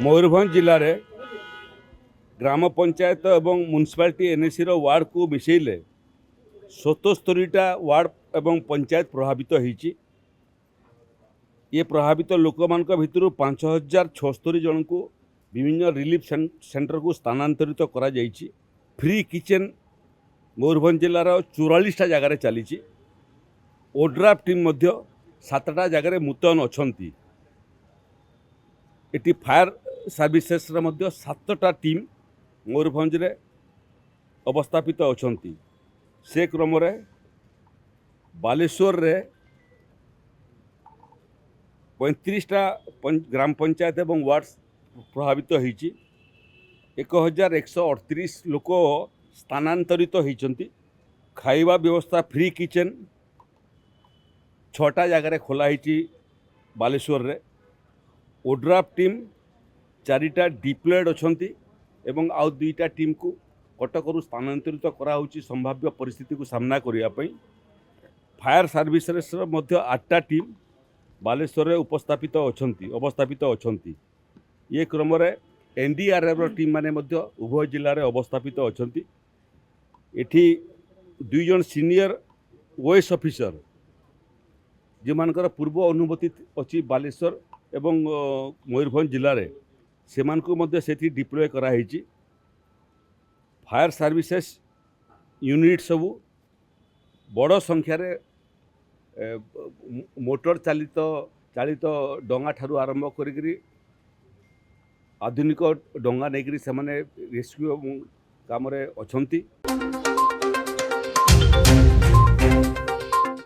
मयूरभंज जिले में ग्राम पंचायत एवं म्युनिसिपालिटी एनएसी वार्ड को मिसेले 77टा वार्ड एवं पंचायत प्रभावित होती। ये प्रभावित लोक मान भितर 5076 जन को विभिन्न रिलीफ सेंटर को स्थानांतरित करा जाइछि। फ्री किचेन मयूरभंज जिलार 44टा जगार चली। ओड्राफ टीम 7टा जगार मुतयन अच्छी। ये फायर सर्विसेस 7टा टीम मयूरभंज रे अवस्थापित अच्छी। से क्रम बालेश्वर रे 35टा ग्राम पंचायत एवं वार्ड प्रभावित होती। 1138 लोक स्थानांतरित होती। खाइबा व्यवस्था फ्री किचेन 6टा जगार खोलाई बालेश्वर रे। ओड्राफ टीम 4टा डिप्लॉयड अच्छी एवं आउ 2टा टीम को कटकरू स्थानांतरित कराऊँच संभाव्य परिस्थिति को सामना करने। फायर सर्विसेस 8टा टीम बालेश्वर रे अवस्थापित अच्छी। ये क्रम एनडीआरएफ टीम माने उभय जिले में अवस्थापित अच्छी। एठी 2 जन सीनियर ओएस ऑफिसर जो मानकर पूर्व अनुभूति अच्छी बालेश्वर एवं मयूरभंज जिले में से डिप्लॉय कराई। फायर सर्विसेस यूनिट सबू बड़ संख्यार मोटर चालित डंगा ठारू आरंभ करी आधुनिक डंगा नहीं से रेस्क्यू काम अच्छी।